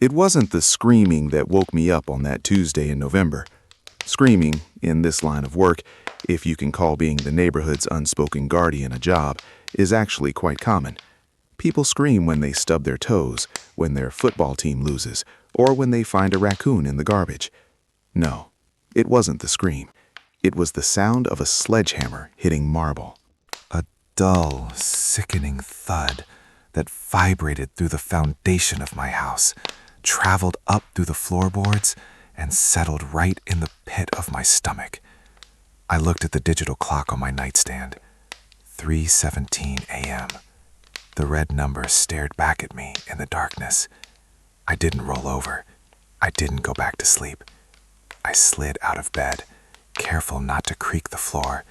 It wasn't the screaming that woke me up on that Tuesday in November. Screaming, in this line of work, if you can call being the neighborhood's unspoken guardian a job, is actually quite common. People scream when they stub their toes, when their football team loses, or when they find a raccoon in the garbage. No, it wasn't the scream. It was the sound of a sledgehammer hitting marble. A dull, sickening thud that vibrated through the foundation of my house, traveled up through the floorboards, and settled right in the pit of my stomach. I looked at the digital clock on my nightstand. 3:17 a.m. The red number stared back at me in the darkness. I didn't roll over. I didn't go back to sleep. I slid out of bed, careful not to creak the floor,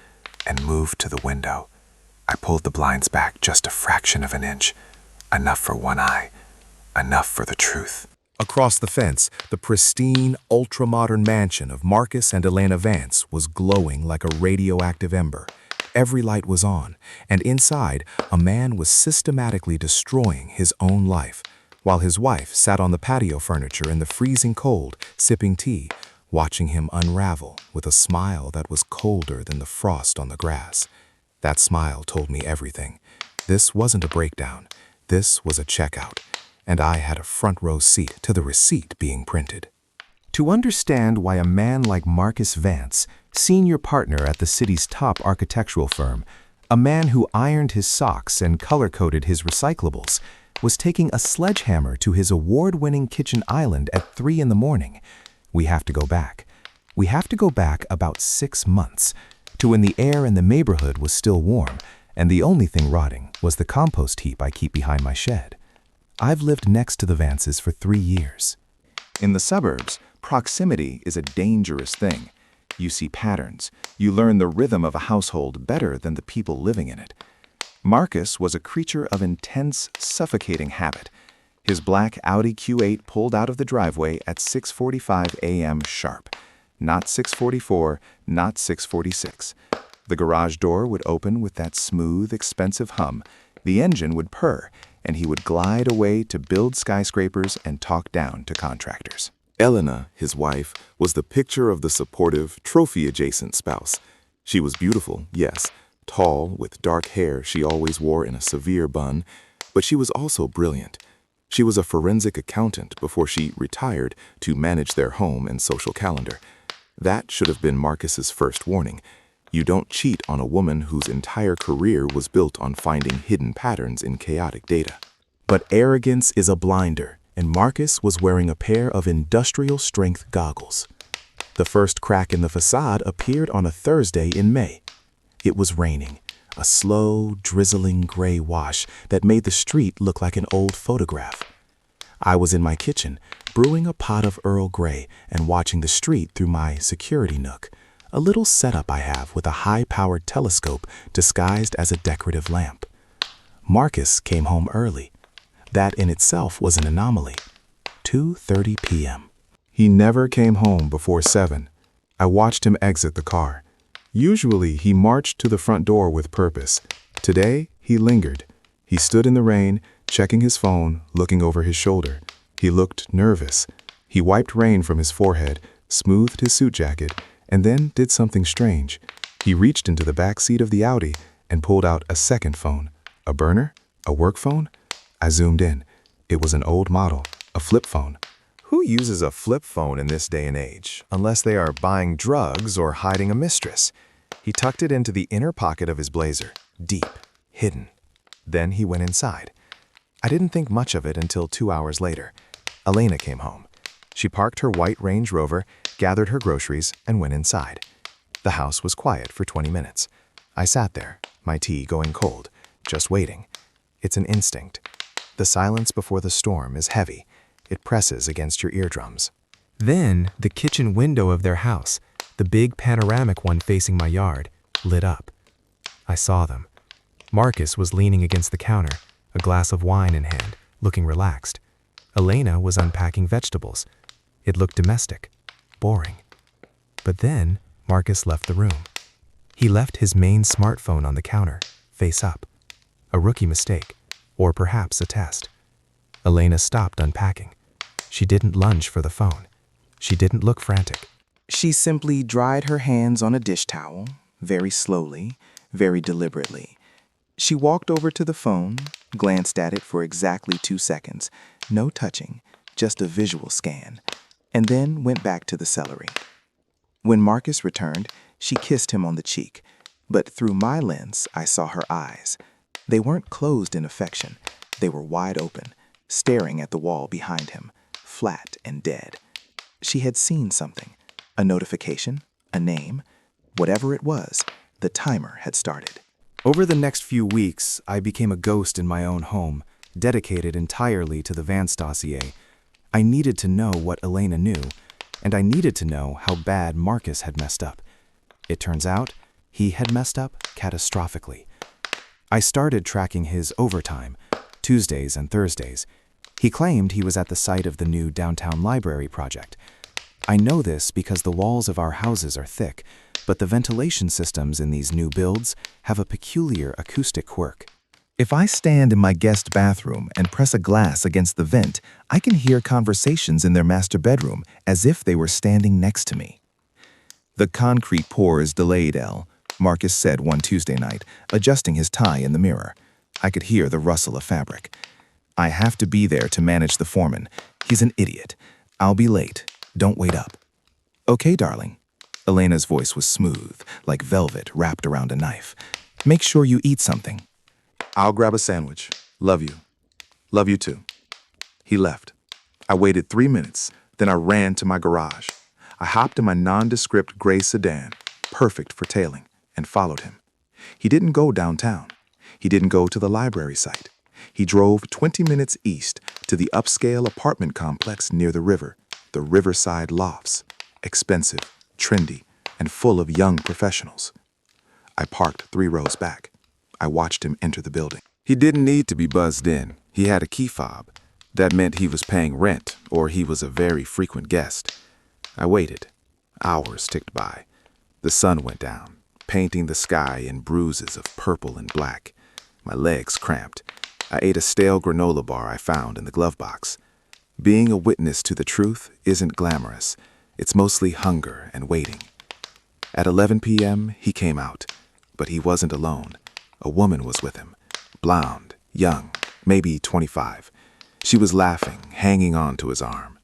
and moved to the window. I pulled the blinds back just a fraction of an inch. Enough for one eye. Enough for the truth. Across the fence, the pristine, ultra-modern mansion of Marcus and Elena Vance was glowing like a radioactive ember. Every light was on, and inside, a man was systematically destroying his own life, while his wife sat on the patio furniture in the freezing cold, sipping tea, watching him unravel with a smile that was colder than the frost on the grass. That smile told me everything. This wasn't a breakdown. This was a checkout, and I had a front-row seat to the receipt being printed. To understand why a man like Marcus Vance, senior partner at the city's top architectural firm, a man who ironed his socks and color-coded his recyclables, was taking a sledgehammer to his award-winning kitchen island at 3 in the morning, we have to go back. We have to go back about 6 months, to when the air in the neighborhood was still warm, and the only thing rotting was the compost heap I keep behind my shed. I've lived next to the Vances for 3 years. In the suburbs, proximity is a dangerous thing. You see patterns. You learn the rhythm of a household better than the people living in it. Marcus was a creature of intense, suffocating habit. His black Audi Q8 pulled out of the driveway at 6:45 a.m. sharp. Not 6:44, not 6:46. The garage door would open with that smooth, expensive hum. The engine would purr, and he would glide away to build skyscrapers and talk down to contractors. Elena, his wife, was the picture of the supportive, trophy-adjacent spouse. She was beautiful, yes, tall, with dark hair she always wore in a severe bun, but she was also brilliant. She was a forensic accountant before she retired to manage their home and social calendar. That should have been Marcus's first warning. You don't cheat on a woman whose entire career was built on finding hidden patterns in chaotic data. But arrogance is a blinder, and Marcus was wearing a pair of industrial-strength goggles. The first crack in the facade appeared on a Thursday in May. It was raining, a slow, drizzling gray wash that made the street look like an old photograph. I was in my kitchen, brewing a pot of Earl Grey and watching the street through my security nook, a little setup I have with a high-powered telescope disguised as a decorative lamp. Marcus came home early. That in itself was an anomaly. 2:30 p.m. He never came home before 7. I watched him exit the car. Usually, he marched to the front door with purpose. Today, he lingered. He stood in the rain, checking his phone, looking over his shoulder. He looked nervous. He wiped rain from his forehead, smoothed his suit jacket, and then did something strange. He reached into the back seat of the Audi and pulled out a second phone. A burner? A work phone? I zoomed in. It was an old model, a flip phone. Who uses a flip phone in this day and age, unless they are buying drugs or hiding a mistress? He tucked it into the inner pocket of his blazer, deep, hidden. Then he went inside. I didn't think much of it until 2 hours later. Elena came home. She parked her white Range Rover, gathered her groceries, and went inside. The house was quiet for 20 minutes. I sat there, my tea going cold, just waiting. It's an instinct. The silence before the storm is heavy. It presses against your eardrums. Then the kitchen window of their house, the big panoramic one facing my yard, lit up. I saw them. Marcus was leaning against the counter, a glass of wine in hand, looking relaxed. Elena was unpacking vegetables. It looked domestic, boring. But then Marcus left the room. He left his main smartphone on the counter, face up. A rookie mistake, or perhaps a test. Elena stopped unpacking. She didn't lunge for the phone. She didn't look frantic. She simply dried her hands on a dish towel, very slowly, very deliberately. She walked over to the phone, glanced at it for exactly 2 seconds, no touching, just a visual scan, and then went back to the celery. When Marcus returned, she kissed him on the cheek, but through my lens, I saw her eyes. They weren't closed in affection. They were wide open, staring at the wall behind him, flat and dead. She had seen something, a notification, a name, whatever it was, the timer had started. Over the next few weeks, I became a ghost in my own home, dedicated entirely to the Vance dossier. I needed to know what Elena knew, and I needed to know how bad Marcus had messed up. It turns out, he had messed up catastrophically. I started tracking his overtime, Tuesdays and Thursdays. He claimed he was at the site of the new downtown library project. I know this because the walls of our houses are thick, but the ventilation systems in these new builds have a peculiar acoustic quirk. If I stand in my guest bathroom and press a glass against the vent, I can hear conversations in their master bedroom as if they were standing next to me. The concrete pour is delayed, Elle, Marcus said one Tuesday night, adjusting his tie in the mirror. I could hear the rustle of fabric. I have to be there to manage the foreman. He's an idiot. I'll be late. Don't wait up. Okay, darling. Elena's voice was smooth, like velvet wrapped around a knife. Make sure you eat something. I'll grab a sandwich. Love you. Love you too. He left. I waited 3 minutes, then I ran to my garage. I hopped in my nondescript gray sedan, perfect for tailing, and followed him. He didn't go downtown. He didn't go to the library site. He drove 20 minutes east to the upscale apartment complex near the river, the Riverside Lofts, expensive, trendy, and full of young professionals. I parked 3 rows back. I watched him enter the building. He didn't need to be buzzed in. He had a key fob. That meant he was paying rent, or he was a very frequent guest. I waited. Hours ticked by. The sun went down, painting the sky in bruises of purple and black. My legs cramped. I ate a stale granola bar I found in the glove box. Being a witness to the truth isn't glamorous. It's mostly hunger and waiting. At 11 p.m., he came out, but he wasn't alone. A woman was with him, blonde, young, maybe 25. She was laughing, hanging on to his arm.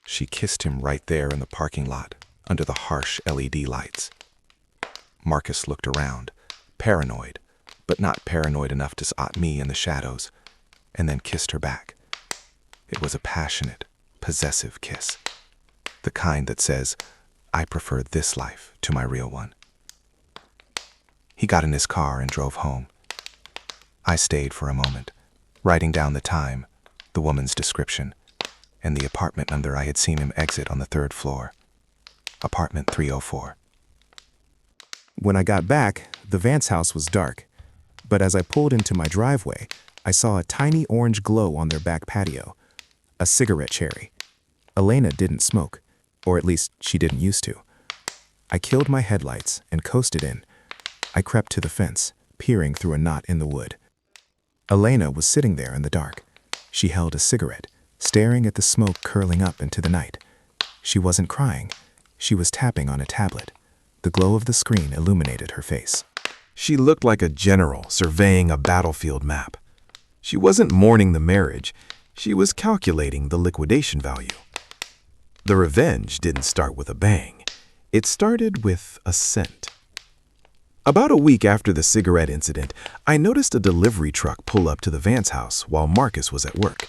She kissed him right there in the parking lot, under the harsh LED lights. Marcus looked around, paranoid, but not paranoid enough to spot me in the shadows, and then kissed her back. It was a passionate, possessive kiss. The kind that says, I prefer this life to my real one. He got in his car and drove home. I stayed for a moment, writing down the time, the woman's description, and the apartment number I had seen him exit on the 3rd floor. Apartment 304. When I got back, the Vance house was dark, but as I pulled into my driveway, I saw a tiny orange glow on their back patio, a cigarette cherry. Elena didn't smoke, or at least she didn't used to. I killed my headlights and coasted in. I crept to the fence, peering through a knot in the wood. Elena was sitting there in the dark. She held a cigarette, staring at the smoke curling up into the night. She wasn't crying. She was tapping on a tablet. The glow of the screen illuminated her face. She looked like a general surveying a battlefield map. She wasn't mourning the marriage. She was calculating the liquidation value. The revenge didn't start with a bang. It started with a scent. About a week after the cigarette incident, I noticed a delivery truck pull up to the Vance house while Marcus was at work.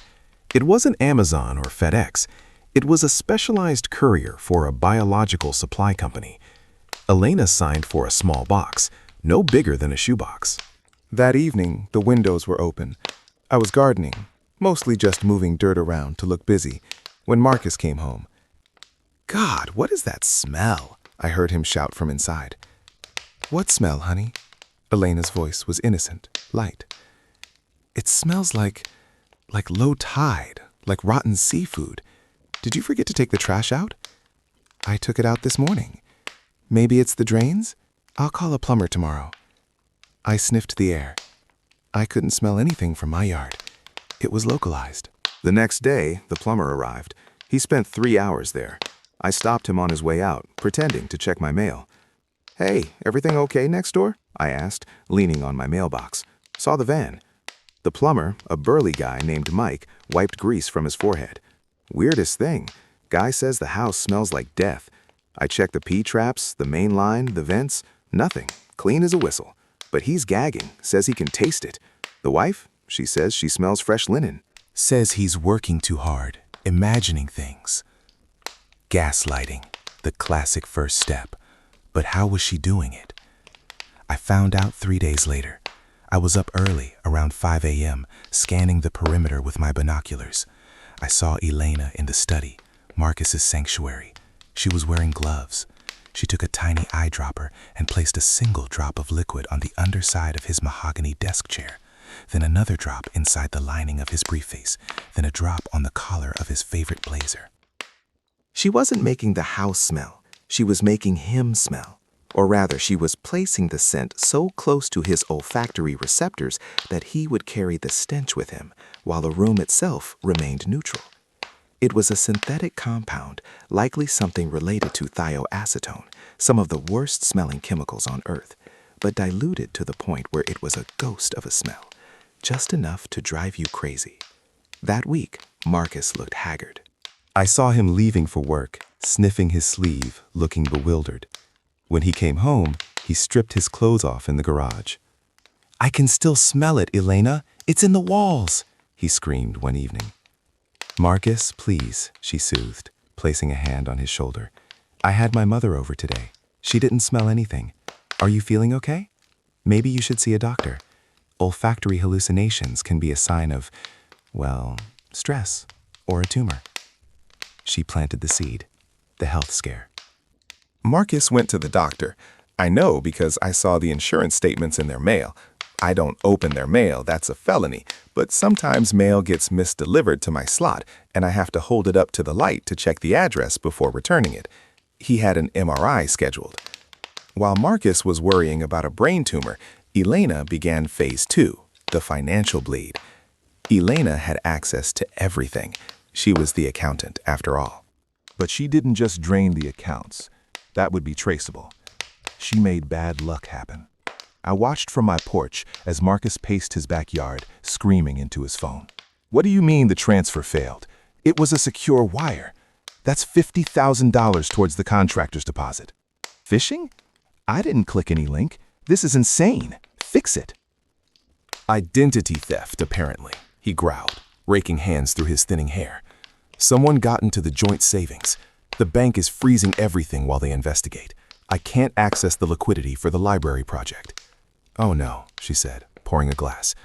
It wasn't Amazon or FedEx. It was a specialized courier for a biological supply company. Elena signed for a small box, no bigger than a shoebox. That evening, the windows were open. I was gardening, mostly just moving dirt around to look busy, when Marcus came home. God, what is that smell? I heard him shout from inside. What smell, honey? Elena's voice was innocent, light. It smells like low tide, like rotten seafood. Did you forget to take the trash out? I took it out this morning. Maybe it's the drains? I'll call a plumber tomorrow. I sniffed the air. I couldn't smell anything from my yard. It was localized. The next day, the plumber arrived. He spent 3 hours there. I stopped him on his way out, pretending to check my mail. "Hey, everything okay next door?" I asked, leaning on my mailbox. "Saw the van." The plumber, a burly guy named Mike, wiped grease from his forehead. "Weirdest thing. Guy says the house smells like death. I checked the P-traps, the main line, the vents. Nothing. Clean as a whistle. But he's gagging, says he can taste it. The wife? She says she smells fresh linen." Says he's working too hard, imagining things. Gaslighting, the classic first step. But how was she doing it? I found out 3 days later. I was up early, around 5 a.m., scanning the perimeter with my binoculars. I saw Elena in the study, Marcus's sanctuary. She was wearing gloves. She took a tiny eyedropper and placed a single drop of liquid on the underside of his mahogany desk chair, then another drop inside the lining of his briefcase, then a drop on the collar of his favorite blazer. She wasn't making the house smell. She was making him smell. Or rather, she was placing the scent so close to his olfactory receptors that he would carry the stench with him, while the room itself remained neutral. It was a synthetic compound, likely something related to thioacetone, some of the worst-smelling chemicals on Earth, but diluted to the point where it was a ghost of a smell, just enough to drive you crazy. That week, Marcus looked haggard. I saw him leaving for work, sniffing his sleeve, looking bewildered. When he came home, he stripped his clothes off in the garage. "I can still smell it, Elena. It's in the walls," he screamed one evening. "Marcus, please," she soothed, placing a hand on his shoulder. "I had my mother over today. She didn't smell anything. Are you feeling okay? Maybe you should see a doctor. Olfactory hallucinations can be a sign of, well, stress or a tumor." She planted the seed, the health scare. Marcus went to the doctor. I know because I saw the insurance statements in their mail. I don't open their mail, that's a felony, but sometimes mail gets misdelivered to my slot, and I have to hold it up to the light to check the address before returning it. He had an MRI scheduled. While Marcus was worrying about a brain tumor, Elena began phase 2, the financial bleed. Elena had access to everything. She was the accountant, after all. But she didn't just drain the accounts. That would be traceable. She made bad luck happen. I watched from my porch as Marcus paced his backyard, screaming into his phone. "What do you mean the transfer failed? It was a secure wire. That's $50,000 towards the contractor's deposit. Phishing? I didn't click any link. This is insane. Fix it." Identity theft, apparently, he growled, raking hands through his thinning hair. "Someone got into the joint savings. The bank is freezing everything while they investigate. I can't access the liquidity for the library project." "Oh no," she said, pouring a glass.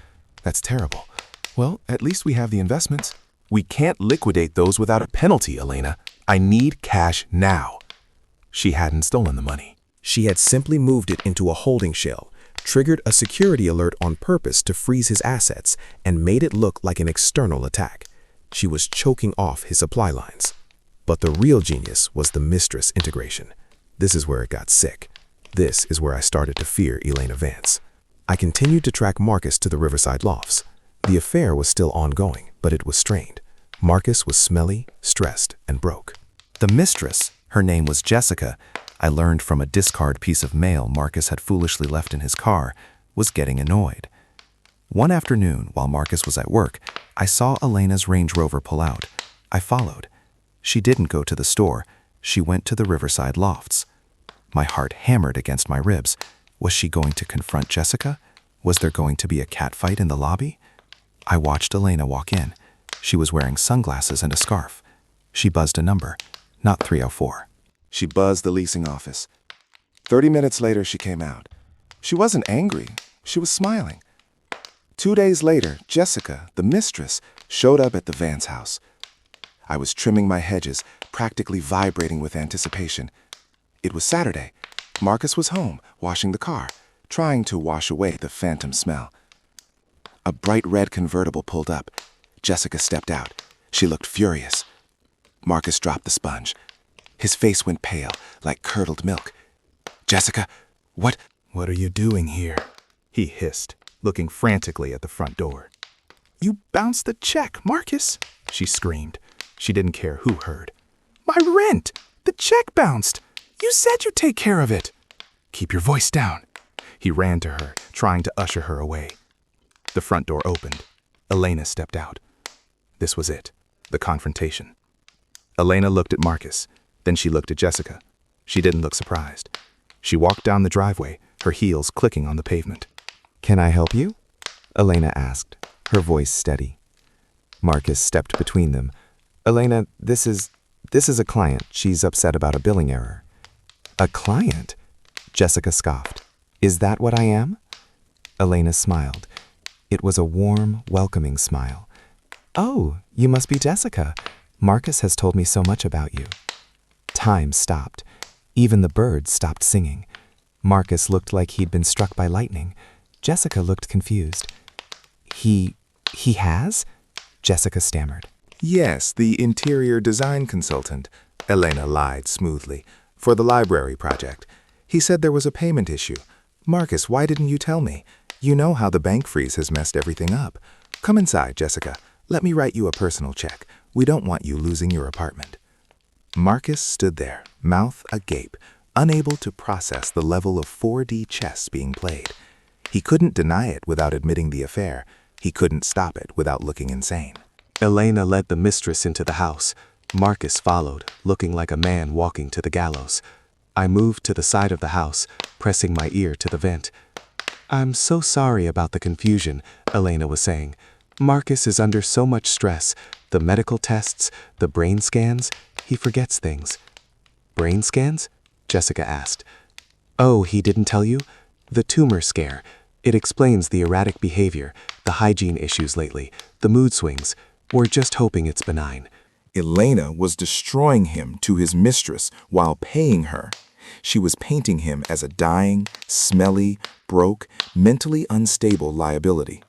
"That's terrible. Well, at least we have the investments." "We can't liquidate those without a penalty, Elena. I need cash now." She hadn't stolen the money. She had simply moved it into a holding shell, triggered a security alert on purpose to freeze his assets, and made it look like an external attack. She was choking off his supply lines. But the real genius was the mistress integration. This is where it got sick. This is where I started to fear Elena Vance. I continued to track Marcus to the Riverside lofts. The affair was still ongoing, but it was strained. Marcus was smelly, stressed, and broke. The mistress, her name was Jessica, I learned from a discard piece of mail Marcus had foolishly left in his car, was getting annoyed. One afternoon, while Marcus was at work, I saw Elena's Range Rover pull out. I followed. She didn't go to the store. She went to the Riverside lofts. My heart hammered against my ribs. Was she going to confront Jessica? Was there going to be a catfight in the lobby? I watched Elena walk in. She was wearing sunglasses and a scarf. She buzzed a number, not 304. She buzzed the leasing office. 30 minutes later, she came out. She wasn't angry. She was smiling. 2 days later, Jessica, the mistress, showed up at the Vance house. I was trimming my hedges, practically vibrating with anticipation. It was Saturday. Marcus was home, washing the car, trying to wash away the phantom smell. A bright red convertible pulled up. Jessica stepped out. She looked furious. Marcus dropped the sponge. His face went pale, like curdled milk. "Jessica, what "What are you doing here?" he hissed, looking frantically at the front door. You bounced the check, Marcus, she screamed. She didn't care who heard. My rent! The check bounced! You said you'd take care of it! Keep your voice down. He ran to her, trying to usher her away. The front door opened. Elena stepped out. This was it, the confrontation. Elena looked at Marcus, then she looked at Jessica. She didn't look surprised. She walked down the driveway, her heels clicking on the pavement. Can I help you? Elena asked, her voice steady. Marcus stepped between them. Elena, this is a client. She's upset about a billing error. A client? Jessica scoffed. Is that what I am? Elena smiled. It was a warm, welcoming smile. Oh, you must be Jessica. Marcus has told me so much about you. Time stopped. Even the birds stopped singing. Marcus looked like he'd been struck by lightning. Jessica looked confused. He has? Jessica stammered. Yes, the interior design consultant, Elena lied smoothly, for the library project. He said there was a payment issue. Marcus, why didn't you tell me? You know how the bank freeze has messed everything up. Come inside, Jessica. Let me write you a personal check. We don't want you losing your apartment. Marcus stood there, mouth agape, unable to process the level of 4D chess being played. He couldn't deny it without admitting the affair. He couldn't stop it without looking insane. Elena led the mistress into the house. Marcus followed, looking like a man walking to the gallows. I moved to the side of the house, pressing my ear to the vent. I'm so sorry about the confusion, Elena was saying. Marcus is under so much stress. The medical tests, the brain scans, he forgets things. Brain scans? Jessica asked. Oh, he didn't tell you? The tumor scare. It explains the erratic behavior, the hygiene issues lately, the mood swings. We're just hoping it's benign. Elena was destroying him to his mistress while paying her. She was painting him as a dying, smelly, broke, mentally unstable liability.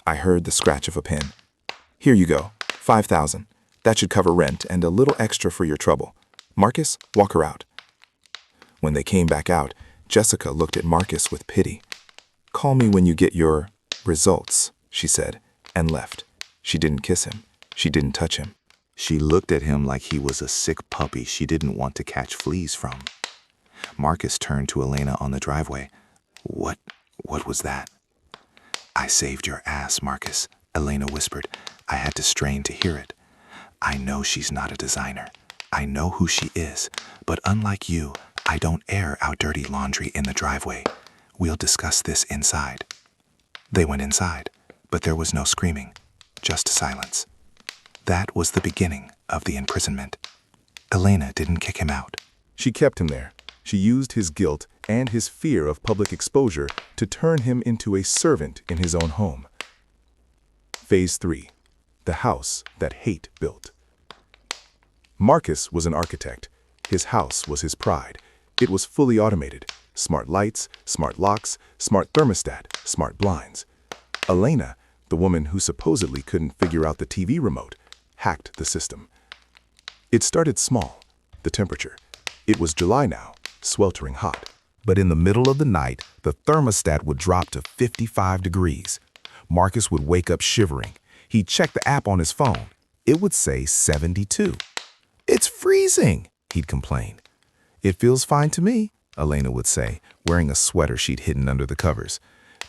I heard the scratch of a pen. Here you go, $5,000. That should cover rent and a little extra for your trouble. Marcus, walk her out. When they came back out, Jessica looked at Marcus with pity. Call me when you get your results, she said, and left. She didn't kiss him. She didn't touch him. She looked at him like he was a sick puppy she didn't want to catch fleas from. Marcus turned to Elena on the driveway. What was that? I saved your ass, Marcus, Elena whispered. I had to strain to hear it. I know she's not a designer. I know who she is. But unlike you, I don't air our dirty laundry in the driveway. We'll discuss this inside. They went inside, but there was no screaming, just silence. That was the beginning of the imprisonment. Elena didn't kick him out. She kept him there. She used his guilt and his fear of public exposure to turn him into a servant in his own home. Phase 3. The house that hate built. Marcus was an architect. His house was his pride. It was fully automated. Smart lights, smart locks, smart thermostat, smart blinds. Elena, the woman who supposedly couldn't figure out the TV remote, hacked the system. It started small, the temperature. It was July now, sweltering hot. But in the middle of the night, the thermostat would drop to 55 degrees. Marcus would wake up shivering. He'd check the app on his phone. It would say 72. It's freezing, he'd complain. It feels fine to me, Elena would say, wearing a sweater she'd hidden under the covers.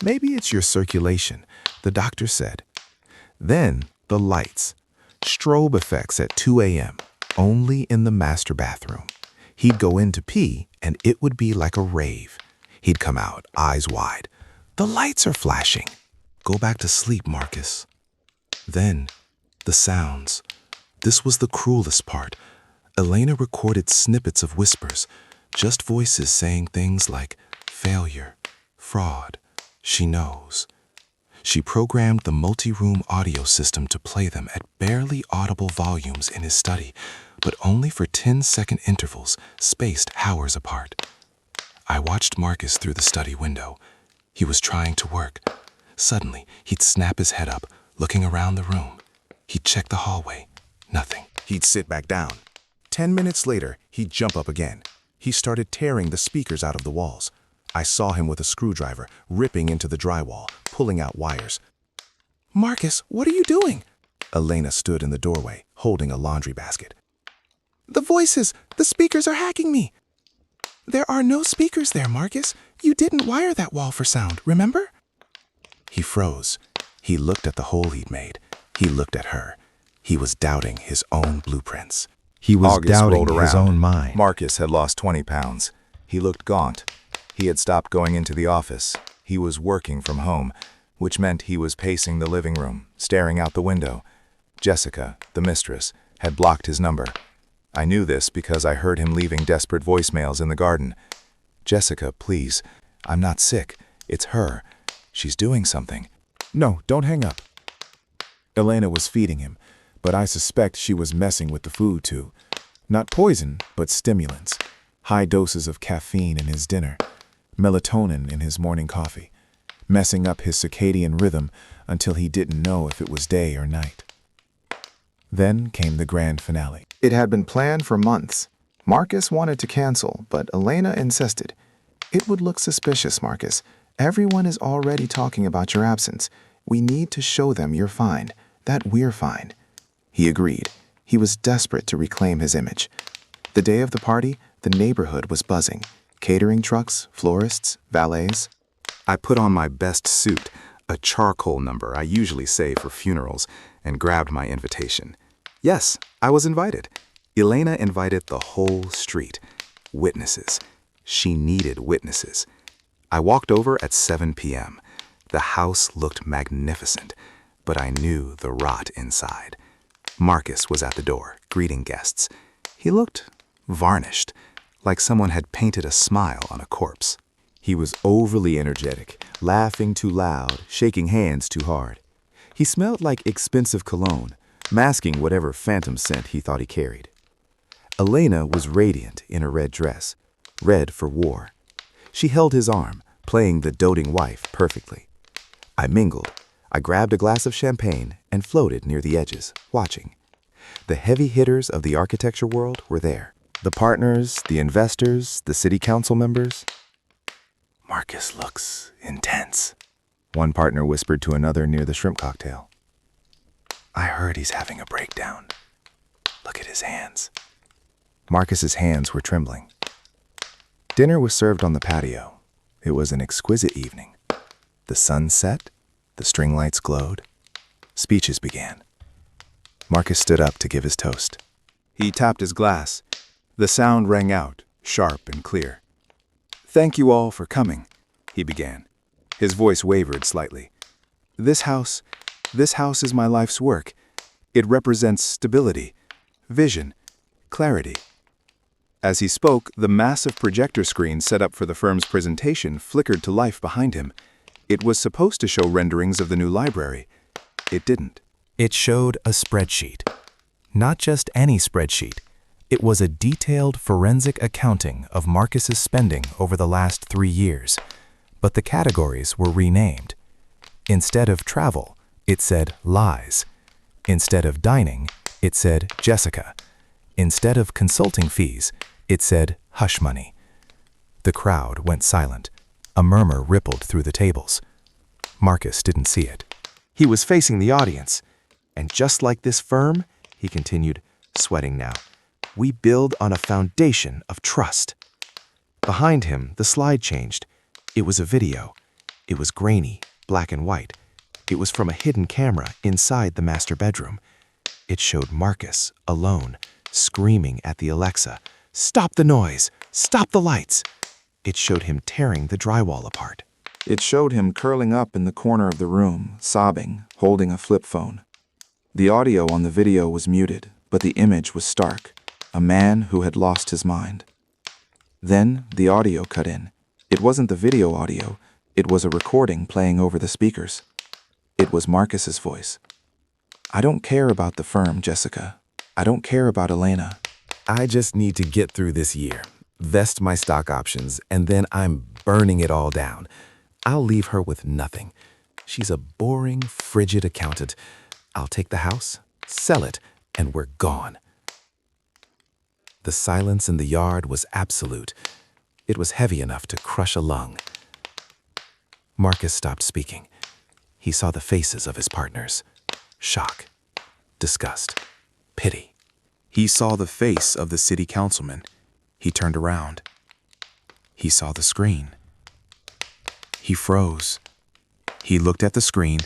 Maybe it's your circulation, the doctor said. Then the lights. Strobe effects at 2 a.m., only in the master bathroom. He'd go in to pee, and it would be like a rave. He'd come out, eyes wide. The lights are flashing. Go back to sleep, Marcus. Then, the sounds. This was the cruelest part. Elena recorded snippets of whispers, just voices saying things like failure, fraud, she knows. She programmed the multi-room audio system to play them at barely audible volumes in his study, but only for 10-second intervals, spaced hours apart. I watched Marcus through the study window. He was trying to work. Suddenly, he'd snap his head up, looking around the room. He'd check the hallway. Nothing. He'd sit back down. 10 minutes later, he'd jump up again. He started tearing the speakers out of the walls. I saw him with a screwdriver, ripping into the drywall, pulling out wires. Marcus, what are you doing? Elena stood in the doorway, holding a laundry basket. The voices! The speakers are hacking me! There are no speakers there, Marcus. You didn't wire that wall for sound, remember? He froze. He looked at the hole he'd made. He looked at her. He was doubting his own blueprints. He was August doubting rolled his around. own mind. Marcus had lost 20 pounds. He looked gaunt. He had stopped going into the office. He was working from home, which meant he was pacing the living room, staring out the window. Jessica, the mistress, had blocked his number. I knew this because I heard him leaving desperate voicemails in the garden. Jessica, please. I'm not sick. It's her. She's doing something. No, don't hang up. Elena was feeding him, but I suspect she was messing with the food too. Not poison, but stimulants. High doses of caffeine in his dinner, melatonin in his morning coffee, messing up his circadian rhythm until he didn't know if it was day or night. Then came the grand finale. It had been planned for months. Marcus wanted to cancel, but Elena insisted. It would look suspicious, Marcus. Everyone is already talking about your absence. We need to show them you're fine, that we're fine. He agreed. He was desperate to reclaim his image. The day of the party, the neighborhood was buzzing. Catering trucks, florists, valets. I put on my best suit, a charcoal number I usually save for funerals, and grabbed my invitation. Yes, I was invited. Elena invited the whole street. Witnesses. She needed witnesses. I walked over at 7 p.m. The house looked magnificent, but I knew the rot inside. Marcus was at the door, greeting guests. He looked varnished, like someone had painted a smile on a corpse. He was overly energetic, laughing too loud, shaking hands too hard. He smelled like expensive cologne, masking whatever phantom scent he thought he carried. Elena was radiant in a red dress, red for war. She held his arm, playing the doting wife perfectly. I mingled. I grabbed a glass of champagne and floated near the edges, watching. The heavy hitters of the architecture world were there. The partners, the investors, the city council members. Marcus looks intense, one partner whispered to another near the shrimp cocktail. I heard he's having a breakdown. Look at his hands. Marcus's hands were trembling. Dinner was served on the patio. It was an exquisite evening. The sun set, the string lights glowed. Speeches began. Marcus stood up to give his toast. He tapped his glass. The sound rang out, sharp and clear. Thank you all for coming, he began. His voice wavered slightly. This house is my life's work. It represents stability, vision, clarity. As he spoke, the massive projector screen set up for the firm's presentation flickered to life behind him. It was supposed to show renderings of the new library. It didn't. It showed a spreadsheet. Not just any spreadsheet. It was a detailed forensic accounting of Marcus's spending over the last 3 years. But the categories were renamed. Instead of travel, it said lies. Instead of dining, it said Jessica. Instead of consulting fees, it said hush money. The crowd went silent. A murmur rippled through the tables. Marcus didn't see it. He was facing the audience. And just like this firm, he continued, sweating now, we build on a foundation of trust. Behind him, the slide changed. It was a video. It was grainy, black and white. It was from a hidden camera inside the master bedroom. It showed Marcus, alone, screaming at the Alexa, "Stop the noise! Stop the lights!" It showed him tearing the drywall apart. It showed him curling up in the corner of the room, sobbing, holding a flip phone. The audio on the video was muted, but the image was stark. A man who had lost his mind. Then the audio cut in. It wasn't the video audio. It was a recording playing over the speakers. It was Marcus's voice. I don't care about the firm, Jessica. I don't care about Elena. I just need to get through this year, vest my stock options, and then I'm burning it all down. I'll leave her with nothing. She's a boring, frigid accountant. I'll take the house, sell it, and we're gone. The silence in the yard was absolute. It was heavy enough to crush a lung. Marcus stopped speaking. He saw the faces of his partners. Shock, disgust, pity. He saw the face of the city councilman. He turned around. He saw the screen. He froze. He looked at the screen,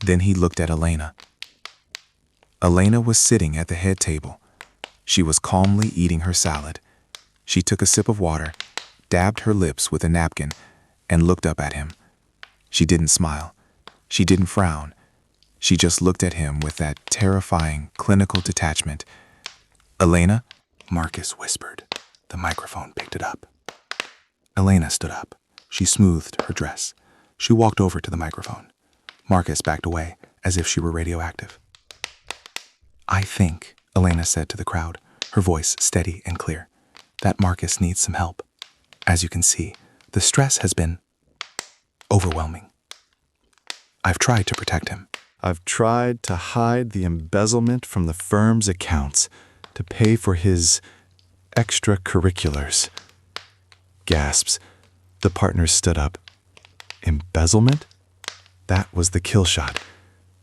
then he looked at Elena. Elena was sitting at the head table. She was calmly eating her salad. She took a sip of water, dabbed her lips with a napkin, and looked up at him. She didn't smile. She didn't frown. She just looked at him with that terrifying, clinical detachment. "Elena?" Marcus whispered. The microphone picked it up. Elena stood up. She smoothed her dress. She walked over to the microphone. Marcus backed away, as if she were radioactive. "I think," Elena said to the crowd, her voice steady and clear, "that Marcus needs some help. As you can see, the stress has been overwhelming. I've tried to protect him. I've tried to hide the embezzlement from the firm's accounts to pay for his extracurriculars." Gasps. The partners stood up. Embezzlement? That was the kill shot.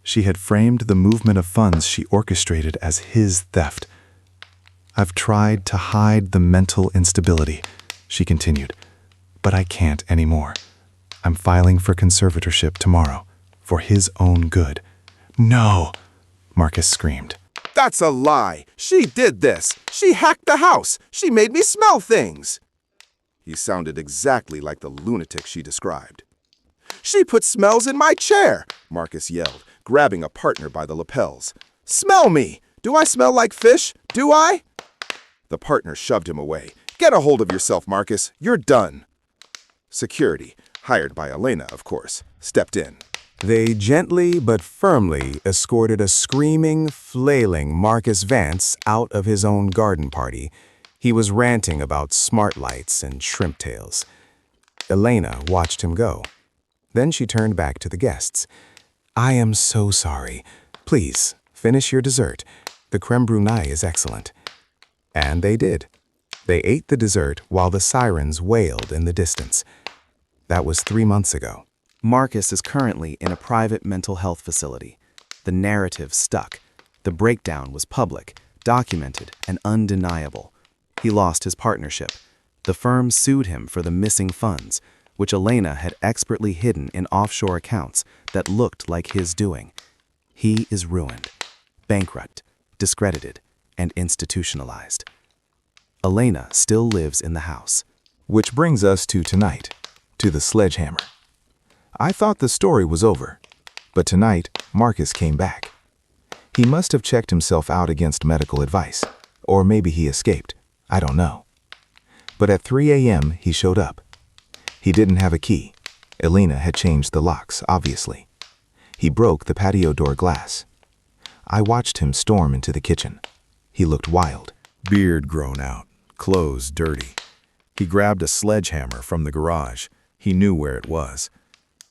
She had framed the movement of funds she orchestrated as his theft. "I've tried to hide the mental instability," she continued, "but I can't anymore. I'm filing for conservatorship tomorrow, for his own good." "No!" Marcus screamed. That's a lie. She did this. She hacked the house. She made me smell things. He sounded exactly like the lunatic she described. She put smells in my chair, Marcus yelled, grabbing a partner by the lapels. Smell me! Do I smell like fish? Do I? The partner shoved him away. Get a hold of yourself, Marcus. You're done. Security, hired by Elena, of course, stepped in. They gently but firmly escorted a screaming, flailing Marcus Vance out of his own garden party. He was ranting about smart lights and shrimp tails. Elena watched him go. Then she turned back to the guests. "I am so sorry. Please, finish your dessert. The creme brulee is excellent." And they did. They ate the dessert while the sirens wailed in the distance. That was 3 months ago. Marcus is currently in a private mental health facility. The narrative stuck. The breakdown was public, documented, and undeniable. He lost his partnership. The firm sued him for the missing funds, which Elena had expertly hidden in offshore accounts that looked like his doing. He is ruined, bankrupt, discredited, and institutionalized. Elena still lives in the house. Which brings us to tonight, to the sledgehammer. I thought the story was over, but tonight Marcus came back. He must have checked himself out against medical advice, or maybe he escaped. I don't know. But at 3 a.m. he showed up. He didn't have a key. Elena had changed the locks, obviously. He broke the patio door glass. I watched him storm into the kitchen. He looked wild. Beard grown out, clothes dirty. He grabbed a sledgehammer from the garage. He knew where it was.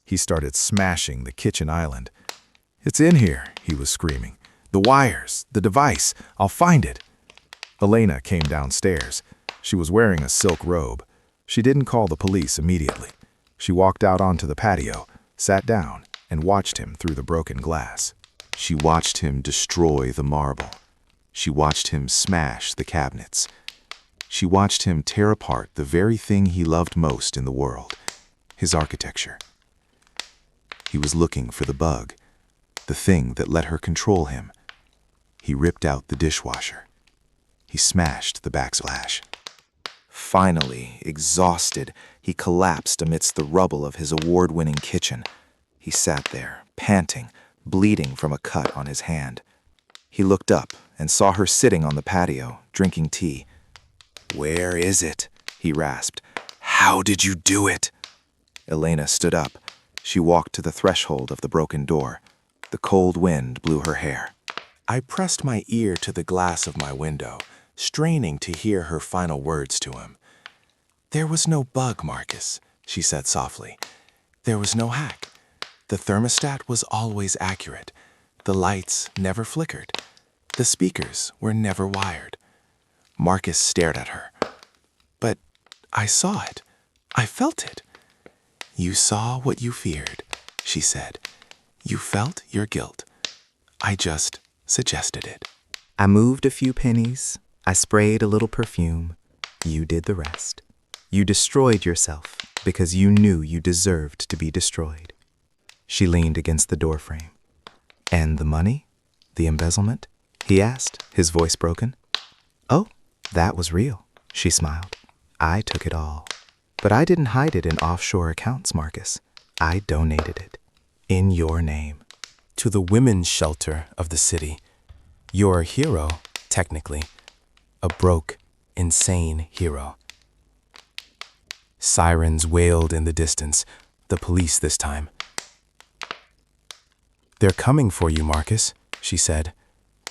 He started smashing the kitchen island. "It's in here," he was screaming. "The wires, the device, I'll find it." Elena came downstairs. She was wearing a silk robe. She didn't call the police immediately. She walked out onto the patio, sat down, and watched him through the broken glass. She watched him destroy the marble. She watched him smash the cabinets. She watched him tear apart the very thing he loved most in the world, his architecture. He was looking for the bug, the thing that let her control him. He ripped out the dishwasher. He smashed the backsplash. Finally, exhausted, he collapsed amidst the rubble of his award-winning kitchen. He sat there, panting, bleeding from a cut on his hand. He looked up and saw her sitting on the patio, drinking tea. "Where is it?" he rasped. "How did you do it?" Elena stood up. She walked to the threshold of the broken door. The cold wind blew her hair. I pressed my ear to the glass of my window, straining to hear her final words to him. "There was no bug, Marcus," she said softly. "There was no hack. The thermostat was always accurate. The lights never flickered. The speakers were never wired." Marcus stared at her. "But I saw it. I felt it." "You saw what you feared," she said. You felt your guilt. I just suggested it. I moved a few pennies. I sprayed a little perfume. You did the rest. You destroyed yourself because you knew you deserved to be destroyed. She leaned against the doorframe. And the money? The embezzlement? He asked, his voice broken. Oh, that was real, she smiled. I took it all. But I didn't hide it in offshore accounts, Marcus. I donated it. In your name. To the women's shelter of the city. You're a hero, technically. A broke, insane hero. Sirens wailed in the distance, the police this time. They're coming for you, Marcus, she said.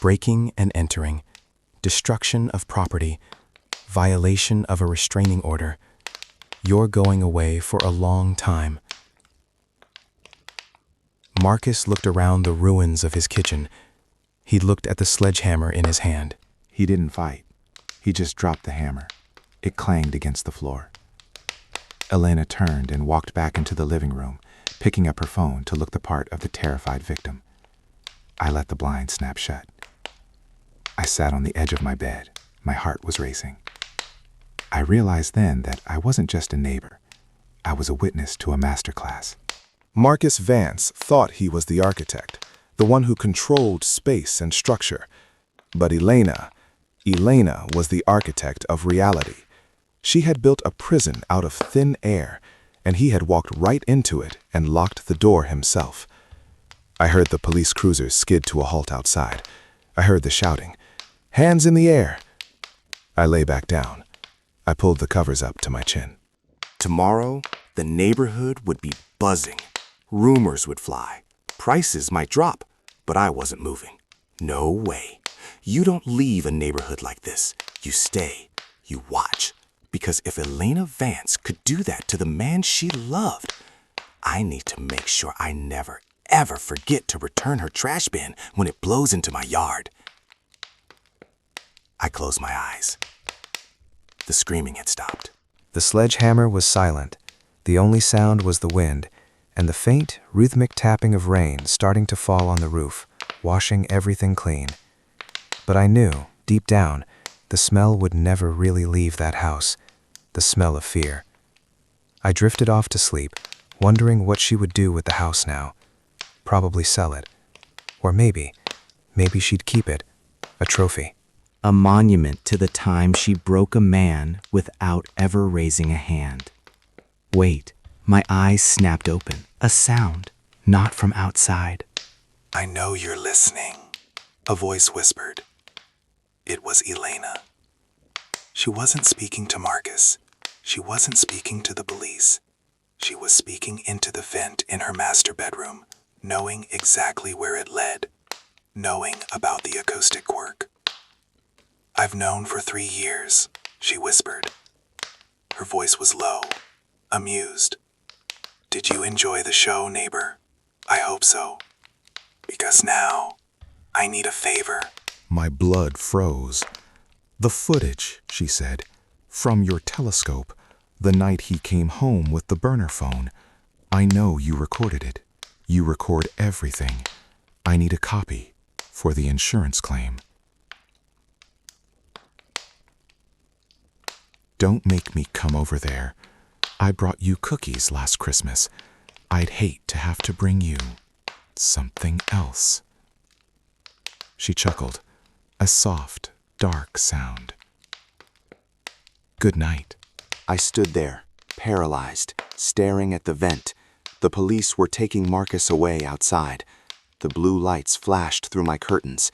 Breaking and entering. Destruction of property. Violation of a restraining order. You're going away for a long time. Marcus looked around the ruins of his kitchen. He looked at the sledgehammer in his hand. He didn't fight. He just dropped the hammer. It clanged against the floor. Elena turned and walked back into the living room, picking up her phone to look the part of the terrified victim. I let the blind snap shut. I sat on the edge of my bed. My heart was racing. I realized then that I wasn't just a neighbor. I was a witness to a masterclass. Marcus Vance thought he was the architect, the one who controlled space and structure. But Elena was the architect of reality. She had built a prison out of thin air, and he had walked right into it and locked the door himself. I heard the police cruisers skid to a halt outside. I heard the shouting, "Hands in the air!" I lay back down. I pulled the covers up to my chin. Tomorrow, the neighborhood would be buzzing. Rumors would fly. Prices might drop, but I wasn't moving. No way. You don't leave a neighborhood like this. You stay. You watch. Because if Elena Vance could do that to the man she loved, I need to make sure I never, ever forget to return her trash bin when it blows into my yard. I closed my eyes. The screaming had stopped. The sledgehammer was silent. The only sound was the wind, and the faint, rhythmic tapping of rain starting to fall on the roof, washing everything clean. But I knew, deep down, the smell would never really leave that house, the smell of fear. I drifted off to sleep, wondering what she would do with the house now. Probably sell it. Or maybe she'd keep it, a trophy. A monument to the time she broke a man without ever raising a hand. Wait, my eyes snapped open. A sound, not from outside. I know you're listening, a voice whispered. It was Elena. She wasn't speaking to Marcus. She wasn't speaking to the police. She was speaking into the vent in her master bedroom, knowing exactly where it led, knowing about the acoustic quirk. I've known for 3 years, she whispered. Her voice was low, amused. Did you enjoy the show, neighbor? I hope so. Because now, I need a favor. My blood froze. "The footage," she said, "from your telescope, the night he came home with the burner phone. I know you recorded it. You record everything. I need a copy for the insurance claim." "Don't make me come over there. I brought you cookies last Christmas. I'd hate to have to bring you something else." She chuckled, a soft, dark sound. "Good night." I stood there, paralyzed, staring at the vent. The police were taking Marcus away outside. The blue lights flashed through my curtains.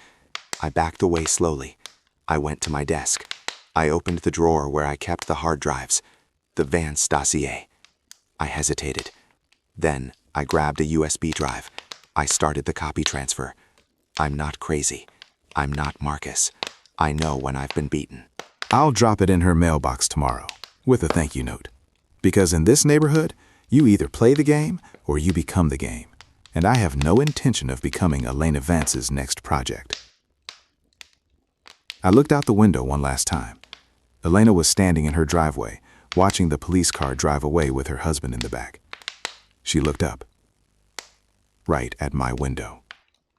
I backed away slowly. I went to my desk. I opened the drawer where I kept the hard drives, the Vance dossier. I hesitated. Then I grabbed a USB drive. I started the copy transfer. I'm not crazy. I'm not Marcus. I know when I've been beaten. I'll drop it in her mailbox tomorrow, with a thank you note. Because in this neighborhood, you either play the game or you become the game. And I have no intention of becoming Elena Vance's next project. I looked out the window one last time. Elena was standing in her driveway, watching the police car drive away with her husband in the back. She looked up. right at my window.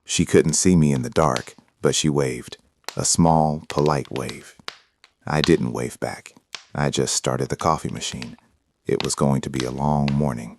She couldn't see me in the dark, but she waved, a small, polite wave. I didn't wave back. I just started the coffee machine. It was going to be a long morning.